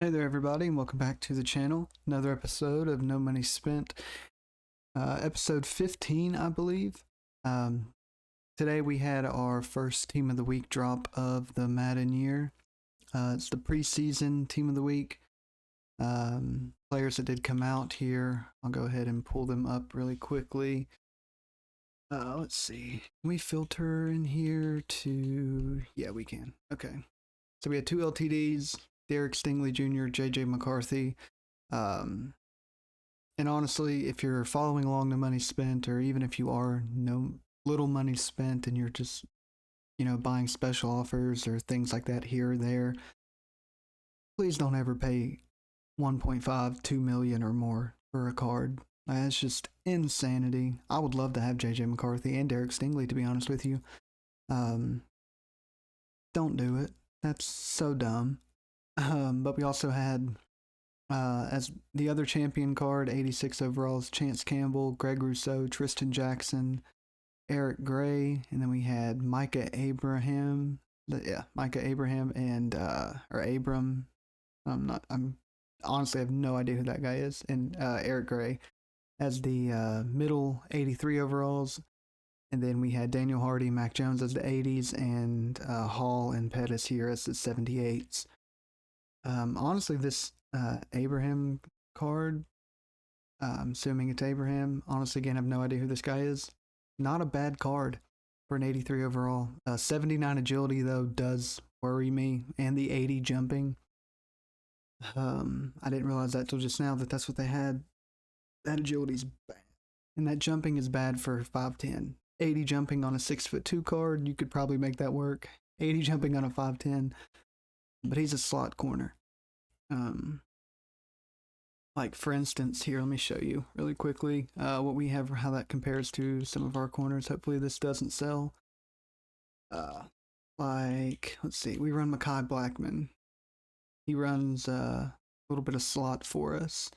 Hey there, everybody, and welcome back to the channel. Another episode of No Money Spent, episode 15, I believe. Um, Today we had our first Team of the Week drop of the Madden year. It's the preseason Team of the Week. Players that did come out here, I'll go ahead and pull them up really quickly. Let's see. Can we filter in here to... Yeah, we can. Okay. So we had two LTDs. Derek Stingley Jr., JJ McCarthy. And honestly, if you're following along the money spent, or even if you are no little money spent and you're just, buying special offers or things like that here or there, please don't ever pay 1.5, 2 million or more for a card. That's just insanity. I would love to have JJ McCarthy and Derek Stingley, to be honest with you. Um, don't do it. That's so dumb. But we also had, as the other champion card, 86 overalls, Chance Campbell, Greg Rousseau, Tristan Jackson, Eric Gray, and then we had Micah Abraham. Micah Abraham and or Abram. I'm honestly have no idea who that guy is. And Eric Gray as the middle 83 overalls. And then we had Daniel Hardy, Mac Jones as the 80s, and Hall and Pettis here as the 78s. Honestly, this Abraham card, I'm assuming it's Abraham. Honestly, again, I have no idea who this guy is. Not a bad card for an 83 overall. 79 agility, though, does worry me, and the 80 jumping. I didn't realize that till just now that that's what they had. That agility's bad. And that jumping is bad for 5'10". 80 jumping on a 6'2" card, you could probably make that work. 80 jumping on a 5'10", but he's a slot corner. Like for instance, here, let me show you really quickly what we have, how that compares to some of our corners. Hopefully this doesn't sell. Like, let's see, we run Mekhi Blackman. He runs a little bit of slot for us.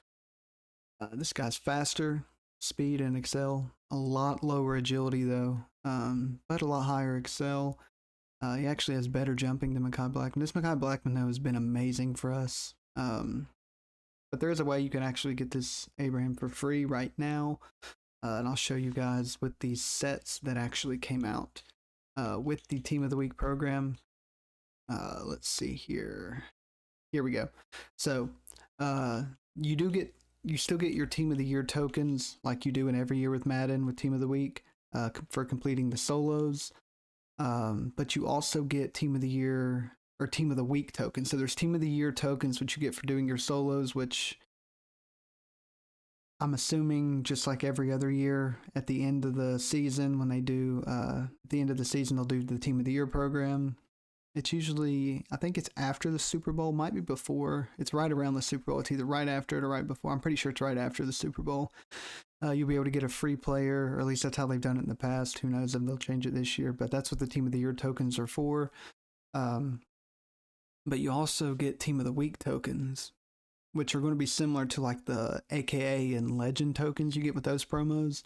This guy's faster, speed and excel. A lot lower agility though, but a lot higher excel. He actually has better jumping than Mekhi Blackman. This Mekhi Blackman, though, has been amazing for us. But there is a way you can actually get this Abraham for free right now. And I'll show you guys with these sets that actually came out with the Team of the Week program. Let's see here. Here we go. So you still get your Team of the Year tokens like you do in every year with Madden with Team of the Week for completing the solos. But you also get Team of the Year or Team of the Week tokens. So there's Team of the Year tokens, which you get for doing your solos, which I'm assuming just like every other year at the end of the season, when they do, at the end of the season, they'll do the Team of the Year program. It's usually, I think it's after the Super Bowl, might be before. It's right around the Super Bowl. It's either right after it or right before. I'm pretty sure it's right after the Super Bowl. You'll be able to get a free player, or at least that's how they've done it in the past. Who knows if they'll change it this year, but that's what the Team of the Year tokens are for. But you also get Team of the Week tokens, which are going to be similar to like the AKA and Legend tokens you get with those promos.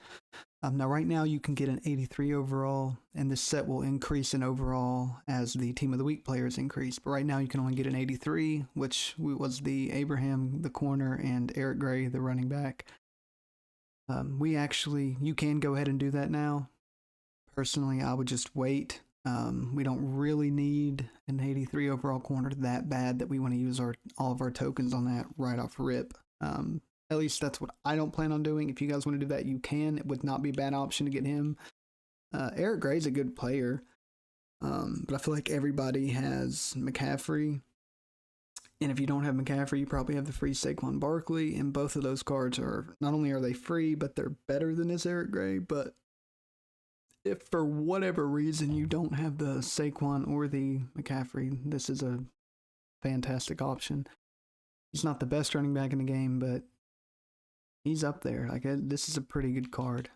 Now, right now, you can get an 83 overall, and this set will increase in overall as the Team of the Week players increase. But right now, you can only get an 83, which was the Abraham, the corner, and Eric Gray, the running back. You can go ahead and do that now. Personally, I would just wait. We don't really need an 83 overall corner that bad that we want to use all of our tokens on that right off rip. At least that's what I don't plan on doing. If you guys want to do that, you can. It would not be a bad option to get him. Eric Gray's a good player, but I feel like everybody has McCaffrey. And if you don't have McCaffrey, you probably have the free Saquon Barkley, and both of those cards are, not only are they free, but they're better than this Eric Gray. But if for whatever reason you don't have the Saquon or the McCaffrey, this is a fantastic option. He's not the best running back in the game, but he's up there. Like, this is a pretty good card.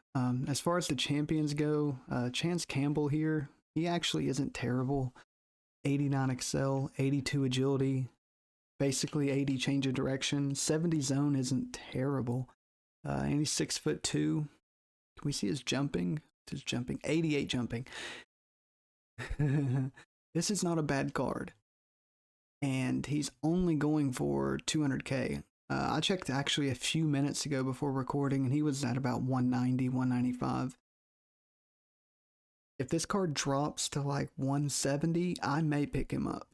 As far as the champions go, Chance Campbell here, he actually isn't terrible. 89 excel, 82 agility, basically 80 change of direction. 70 zone isn't terrible. And he's 6'2". Can we see his jumping? His jumping, 88 jumping. This is not a bad card. and he's only going for 200K. I checked actually a few minutes ago before recording, and he was at about 190, 195. If this card drops to like 170, I may pick him up.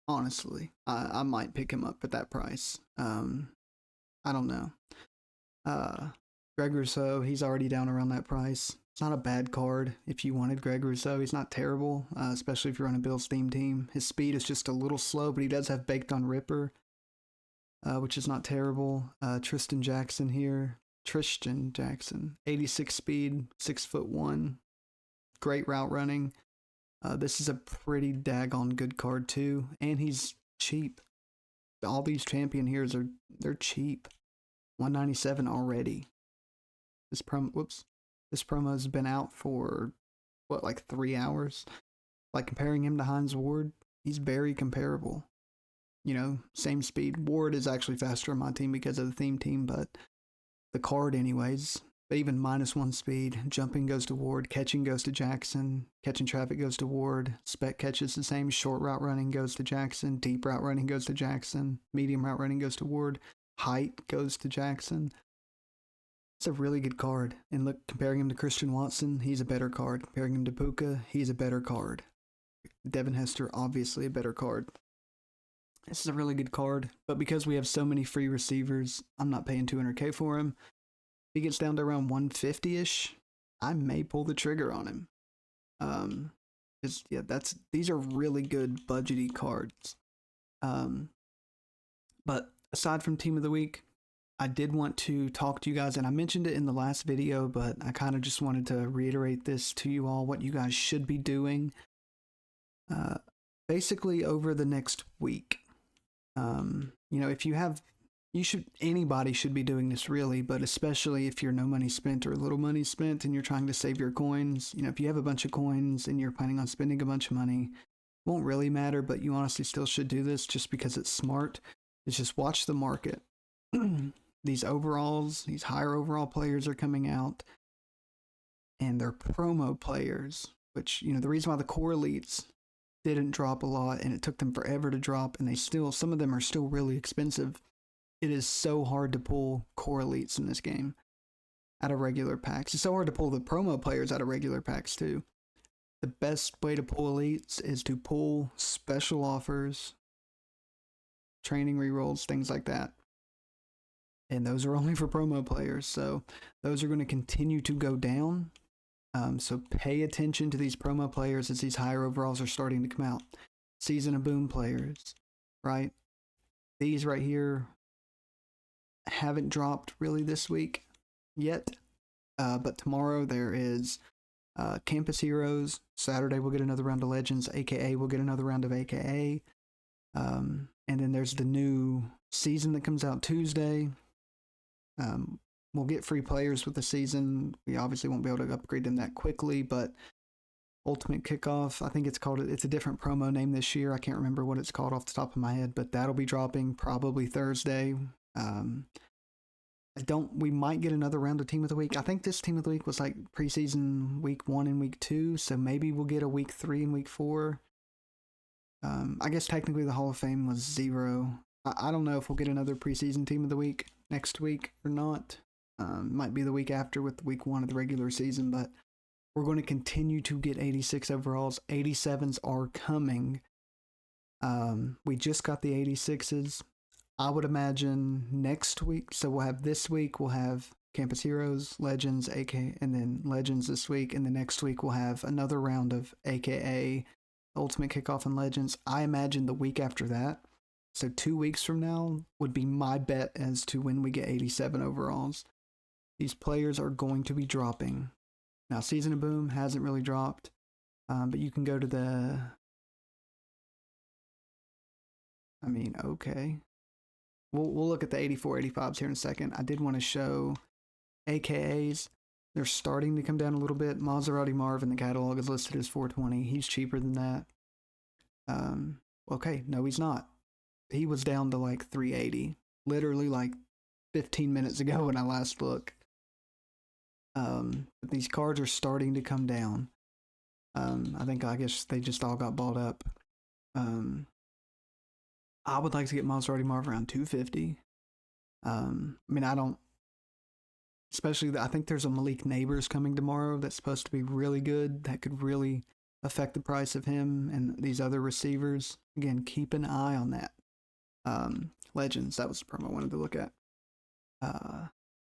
Honestly, I might pick him up at that price. I don't know. Greg Rousseau, he's already down around that price. It's not a bad card if you wanted Greg Rousseau. He's not terrible, especially if you're on a Bills theme team. His speed is just a little slow, but he does have Baked on Ripper, which is not terrible. Tristan Jackson here. Tristan Jackson, 86 speed, 6'1", great route running. This is a pretty daggone good card too, and he's cheap. All these champion heroes they're cheap. 197 already. This promo's been out for what, like 3 hours? Like, comparing him to Hines Ward, he's very comparable. You know, same speed. Ward is actually faster on my team because of the theme team, but the card anyways. But even -1 speed, jumping goes to Ward, catching goes to Jackson, catching traffic goes to Ward, spec catches the same, short route running goes to Jackson, deep route running goes to Jackson, medium route running goes to Ward, height goes to Jackson. It's a really good card. And look, comparing him to Christian Watson, he's a better card. Comparing him to Puka, he's a better card. Devin Hester, obviously a better card. This is a really good card, but because we have so many free receivers, I'm not paying 200K for him. If he gets down to around 150-ish, I may pull the trigger on him. These are really good budgety cards. But aside from Team of the Week, I did want to talk to you guys, and I mentioned it in the last video, but I kind of just wanted to reiterate this to you all, what you guys should be doing basically over the next week. You know, anybody should be doing this really, but especially if you're no money spent or little money spent and you're trying to save your coins. You know, if you have a bunch of coins and you're planning on spending a bunch of money, it won't really matter, but you honestly still should do this just because it's smart. Is just watch the market. These higher overall players are coming out, and they're promo players, which, you know, the reason why the core elites didn't drop a lot and it took them forever to drop, and some of them are still really expensive. It is so hard to pull core elites in this game out of regular packs. It's so hard to pull the promo players out of regular packs too. The best way to pull elites is to pull special offers, training rerolls, things like that. And those are only for promo players, so those are going to continue to go down. So pay attention to these promo players as these higher overalls are starting to come out. Season of Boom players, right? These right here haven't dropped really this week yet, but tomorrow there is Campus Heroes. Saturday we'll get another round of Legends, aka we'll get another round of aka. And then there's the new season that comes out Tuesday. We'll get free players with the season. We obviously won't be able to upgrade them that quickly, but Ultimate Kickoff, I think it's a different promo name this year. I can't remember what it's called off the top of my head, but that'll be dropping probably Thursday. We might get another round of Team of the Week. I think this Team of the Week was like preseason week 1 and week 2, so maybe we'll get a week 3 and week 4. I guess technically the Hall of Fame was 0. I don't know if we'll get another preseason Team of the Week next week or not. Might be the week after with week 1 of the regular season, but we're going to continue to get 86 overalls. 87s are coming. We just got the 86s. I would imagine next week, so we'll have this week, we'll have Campus Heroes, Legends, AK, and then Legends this week, and the next week we'll have another round of AKA, Ultimate Kickoff, and Legends. I imagine the week after that, so 2 weeks from now, would be my bet as to when we get 87 overalls. These players are going to be dropping. Now, Season of Boom hasn't really dropped, but you can go to okay. We'll look at the 84, 85s here in a second. I did want to show AKAs. They're starting to come down a little bit. Maserati Marv in the catalog is listed as 420. He's cheaper than that. Okay, no, he's not. He was down to like 380, literally like 15 minutes ago when I last looked. But these cards are starting to come down. I guess they just all got bought up. I would like to get Maserati Marv around 250. I mean, I don't, especially, I think there's a Malik Neighbors coming tomorrow that's supposed to be really good. That could really affect the price of him and these other receivers. Again, keep an eye on that. Legends, that was the promo I wanted to look at.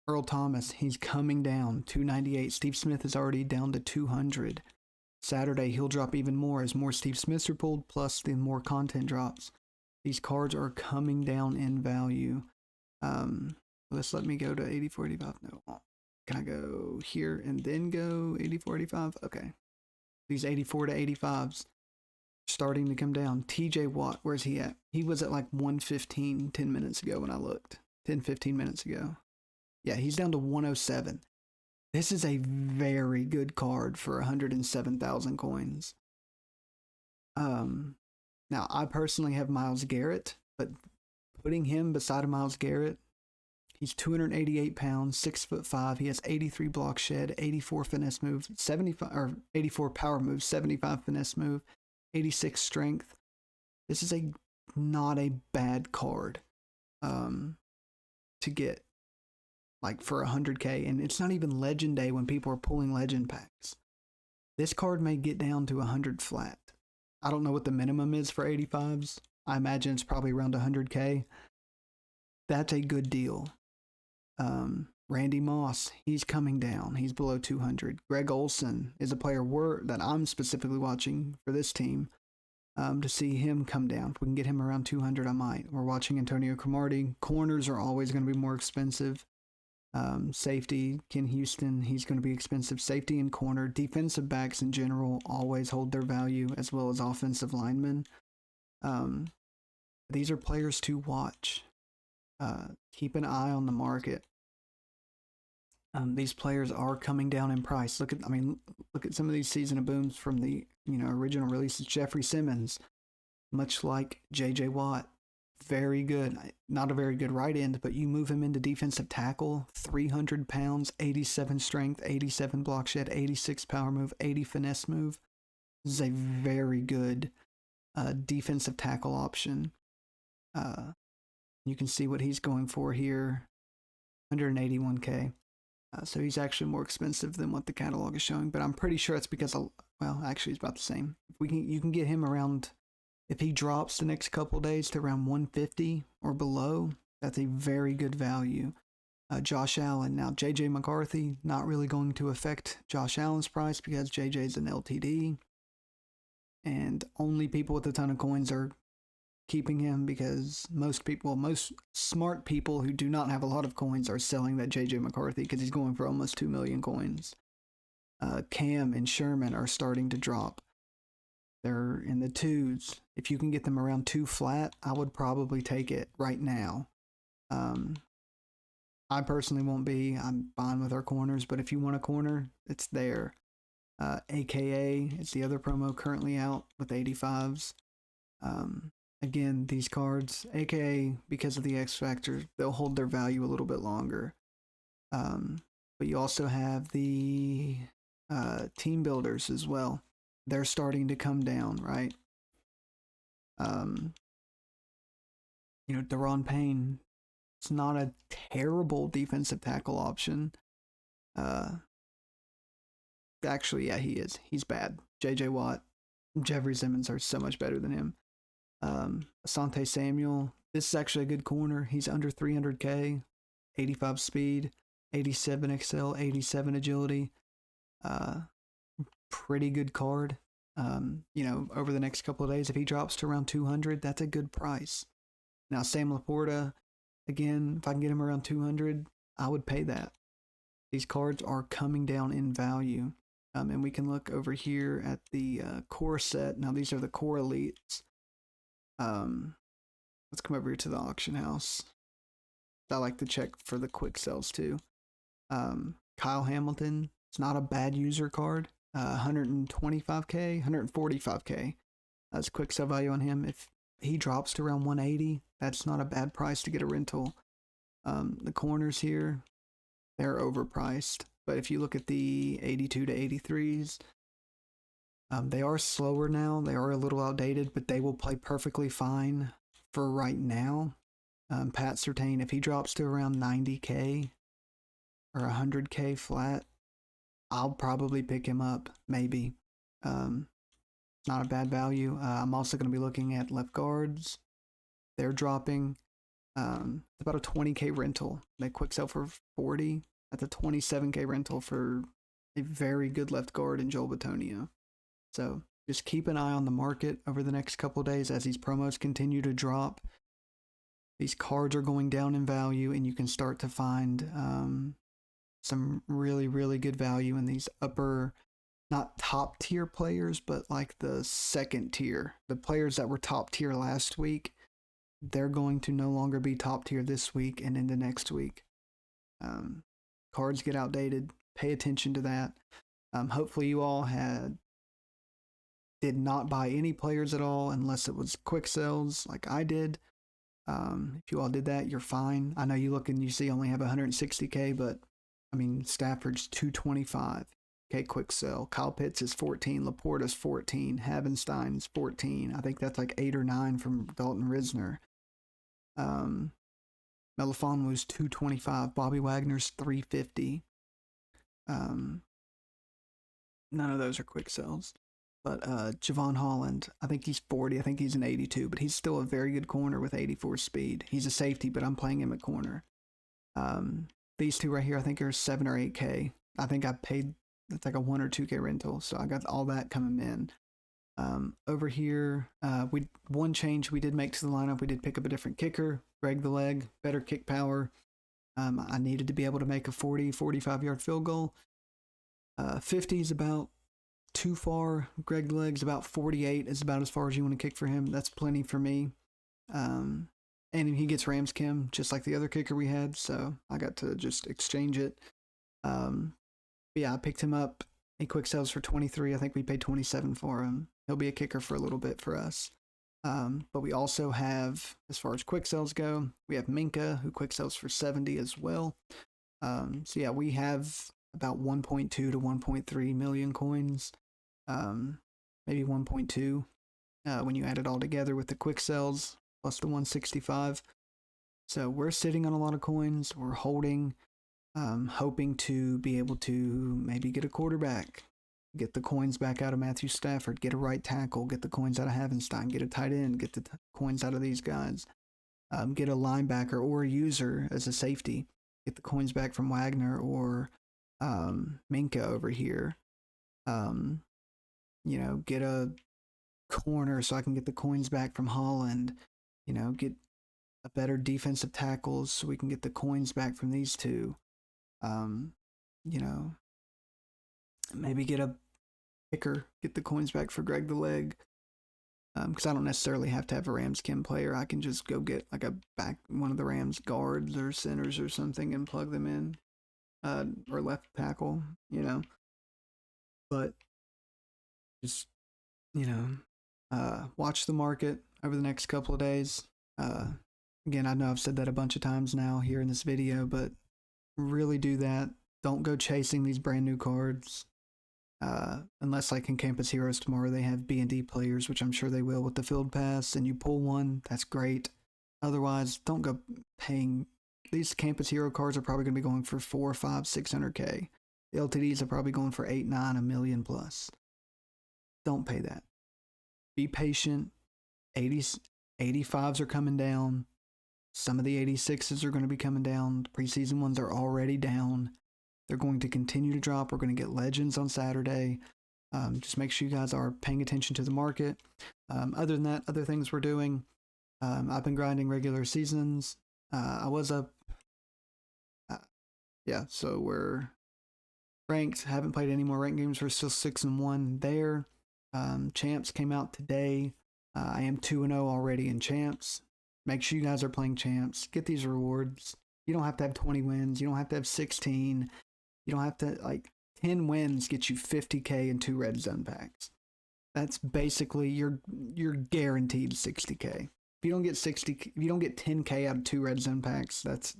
Earl Thomas, he's coming down, 298. Steve Smith is already down to 200. Saturday, he'll drop even more as more Steve Smiths are pulled, plus the more content drops. These cards are coming down in value. Let's let me go to 8485. No, can I go here and then go 8485? Okay. These 84 to 85s starting to come down. TJ Watt, where's he at? He was at like 115 10 minutes ago when I looked. 10-15 minutes ago. Yeah, he's down to 107. This is a very good card for 107,000 coins. Now I personally have Myles Garrett, but putting him beside Myles Garrett, he's 288 pounds, 6'5". He has 83 block shed, 84 finesse move, 84 power move, 75 finesse move, 86 strength. This is not a bad card to get like for 100k, and it's not even legend day when people are pulling legend packs. This card may get down to 100 flat. I don't know what the minimum is for 85s. I imagine it's probably around 100k. That's a good deal. Randy Moss, he's coming down. He's below 200. Greg Olson is a player that I'm specifically watching for this team to see him come down. If we can get him around 200, I might. We're watching Antonio Cromartie. Corners are always going to be more expensive. Safety, Ken Houston, he's going to be expensive. Safety and corner. Defensive backs in general always hold their value, as well as offensive linemen. These are players to watch. Keep an eye on the market. These players are coming down in price. Look at some of these Season of Booms from the original releases. Jeffrey Simmons, much like J.J. Watt, very good. Not a very good right end, but you move him into defensive tackle, 300 pounds, 87 strength, 87 block shed, 86 power move, 80 finesse move. This is a very good defensive tackle option. You can see what he's going for here, 181k. So he's actually more expensive than what the catalog is showing, but I'm pretty sure it's because actually it's about the same. You can get him around, if he drops the next couple days to around 150 or below, that's a very good value. Josh Allen, now JJ McCarthy, not really going to affect Josh Allen's price because JJ's an LTD, and only people with a ton of coins are keeping him because most smart people who do not have a lot of coins are selling that JJ McCarthy because he's going for almost 2 million coins. Cam and Sherman are starting to drop. They're in the twos. If you can get them around 2 flat, I would probably take it right now. I personally won't be. I'm fine with our corners, but if you want a corner, it's there. AKA, it's the other promo currently out with 85s. Again, these cards, aka because of the X Factor, they'll hold their value a little bit longer. But you also have the team builders as well. They're starting to come down, right? Deron Payne, it's not a terrible defensive tackle option. Actually, yeah, he is. He's bad. J.J. Watt, Jeffrey Simmons are so much better than him. Asante Samuel, this is actually a good corner. He's under 300k, 85 speed, 87 XL, 87 agility. Pretty good card. Over the next couple of days, if he drops to around 200, that's a good price. Now, Sam Laporta, again, if I can get him around 200, I would pay that. These cards are coming down in value. And we can look over here at the core set. Now, these are the core elites. Let's come over here to the auction house. I like to check for the quick sells too. Kyle Hamilton, it's not a bad user card. 125k, 145k. That's quick sell value on him. If he drops to around 180, that's not a bad price to get a rental. The corners here, they're overpriced. But if you look at the 82 to 83s, they are slower now. They are a little outdated, but they will play perfectly fine for right now, Pat Surtain, if he drops to around 90K or 100K flat, I'll probably pick him up, maybe. Not a bad value. I'm also going to be looking at left guards. They're dropping. It's about a 20K rental. They quick sell for 40. That's a 27K rental for a very good left guard in Joel Bitonio. So just keep an eye on the market over the next couple days as these promos continue to drop. These cards are going down in value, and you can start to find some really, really good value in these upper, not top tier players, but like the second tier. The players that were top tier last week, they're going to no longer be top tier this week and into next week. Cards get outdated. Pay attention to that. Hopefully you all did not buy any players at all unless it was quick sells like I did. If you all did that, you're fine. I know you look and you see only have 160K, but I mean, Stafford's 225K quick sell. Kyle Pitts is 14. Laporta's 14. Havenstein's 14. I think that's like 8 or 9 from Dalton Risner. Melifonwu's 225. Bobby Wagner's 350. None of those are quick sells. But Javon Holland, I think he's 40. I think he's an 82, but he's still a very good corner with 84 speed. He's a safety, but I'm playing him at corner. These two right here, I think are 7 or 8K. I think I paid, it's like a 1 or 2K rental, so I got all that coming in. Over here, one change we did make to the lineup. We did pick up a different kicker, Greg the Leg, better kick power. I needed to be able to make a 40, 45-yard field goal. 50 is about too far. Greg the Leg's about 48 is about as far as you want to kick for him. That's plenty for me. And he gets Rams Kim just like the other kicker we had, so I got to just exchange it. Yeah, I picked him up. He quick sells for 23. I think we paid 27 for him. He'll be a kicker for a little bit for us. But we also have, as far as quick sells go, we have Minka, who quick sells for 70 as well. So yeah, we have about 1.2 to 1.3 million coins, maybe 1.2 when you add it all together with the quick sells plus the 165. So we're sitting on a lot of coins. We're holding, hoping to be able to maybe get a quarterback, get the coins back out of Matthew Stafford, get a right tackle, get the coins out of Havenstein, get a tight end, get the coins out of these guys, get a linebacker or a user as a safety, get the coins back from Wagner or Minka over here. Get a corner so I can get the coins back from Holland, get a better defensive tackles so we can get the coins back from these two. Maybe get a kicker, get the coins back for Greg the Leg. Because I don't necessarily have to have a Rams Kim player. I can just go get like one of the Rams guards or centers or something and plug them in. Or left tackle, But just, watch the market over the next couple of days. Again, I know I've said that a bunch of times now here in this video, but really do that. Don't go chasing these brand new cards. Unless like in Campus Heroes tomorrow, they have B&D players, which I'm sure they will with the field pass, and you pull one, that's great. Otherwise, don't go paying. These Campus Hero cards are probably going to be going for 4, 5, 600K. The LTDs are probably going for 8, 9, a million plus. Don't pay that. Be patient. 80s, 85s are coming down. Some of the 86s are going to be coming down. The preseason ones are already down. They're going to continue to drop. We're going to get Legends on Saturday. Just make sure you guys are paying attention to the market. Other than that, other things we're doing. I've been grinding regular seasons. I was up. So we're ranked. Haven't played any more ranked games. We're still 6-1 there. Champs came out today. I am 2-0 already in Champs. Make sure you guys are playing Champs. Get these rewards. You don't have to have 20 wins. You don't have to have 16. You don't have to, 10 wins get you 50K and 2 red zone packs. That's basically, you're guaranteed 60K. If you don't get 10K out of 2 red zone packs, that's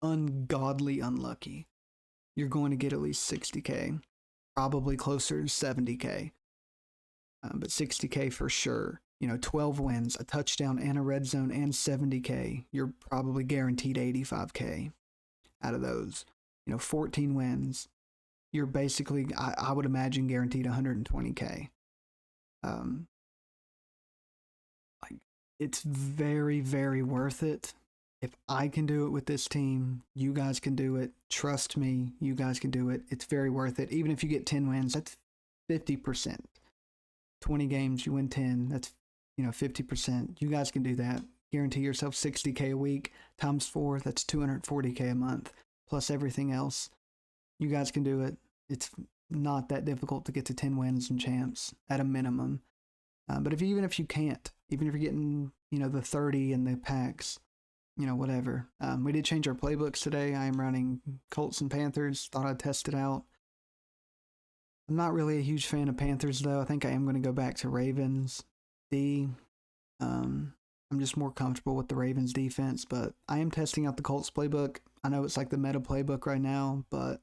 ungodly unlucky. You're going to get at least 60K, probably closer to 70K, but 60K for sure. 12 wins, a touchdown, and a red zone, and 70K, you're probably guaranteed 85K out of those. 14 wins, you're basically, I would imagine, guaranteed 120K. Like, it's very, very worth it. If I can do it with this team, you guys can do it. Trust me, you guys can do it. It's very worth it. Even if you get 10 wins, that's 50%. 20 games, you win 10. That's 50%. You guys can do that. Guarantee yourself 60K a week times 4. That's 240K a month plus everything else. You guys can do it. It's not that difficult to get to 10 wins and champs at a minimum. But even if you can't, even if you're getting the 30 in the packs, whatever. We did change our playbooks today. I am running Colts and Panthers. Thought I'd test it out. I'm not really a huge fan of Panthers, though. I think I am going to go back to Ravens D. I'm just more comfortable with the Ravens defense, but I am testing out the Colts playbook. I know it's like the meta playbook right now, but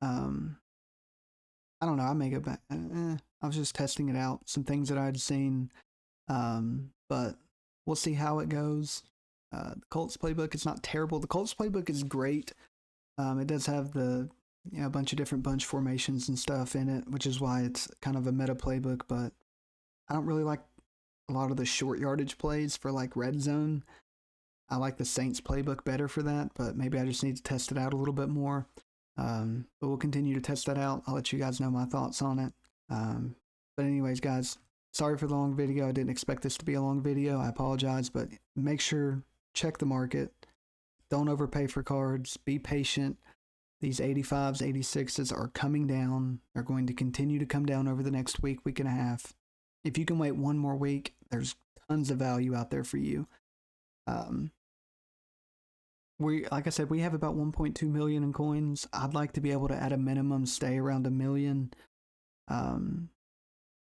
I don't know. I may go back. I was just testing it out. Some things that I'd seen, but we'll see how it goes. The Colts playbook is not terrible. The Colts playbook is great. It does have the a bunch of different bunch formations and stuff in it, which is why it's kind of a meta playbook, but I don't really like a lot of the short yardage plays for like red zone. I like the Saints playbook better for that, but maybe I just need to test it out a little bit more. But we'll continue to test that out. I'll let you guys know my thoughts on it. But anyways, guys, sorry for the long video. I didn't expect this to be a long video. I apologize, but make sure, check the market. Don't overpay for cards. Be patient. These 85s, 86s are coming down. They're going to continue to come down over the next week, week and a half. If you can wait one more week, there's tons of value out there for you. Like I said, we have about 1.2 million in coins. I'd like to be able to, at a minimum, stay around 1 million.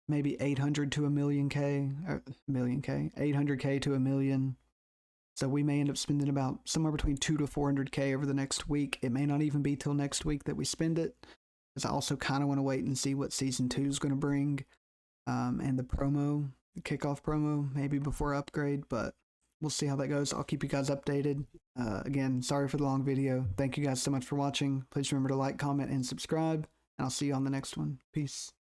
Maybe 800 to 800K to 1 million. So we may end up spending about somewhere between 2 to 400K over the next week. It may not even be till next week that we spend it, because I also kind of want to wait and see what Season 2 is going to bring. And the kickoff promo, maybe before upgrade, but we'll see how that goes. I'll keep you guys updated. Again, sorry for the long video. Thank you guys so much for watching. Please remember to like, comment, and subscribe, and I'll see you on the next one. Peace.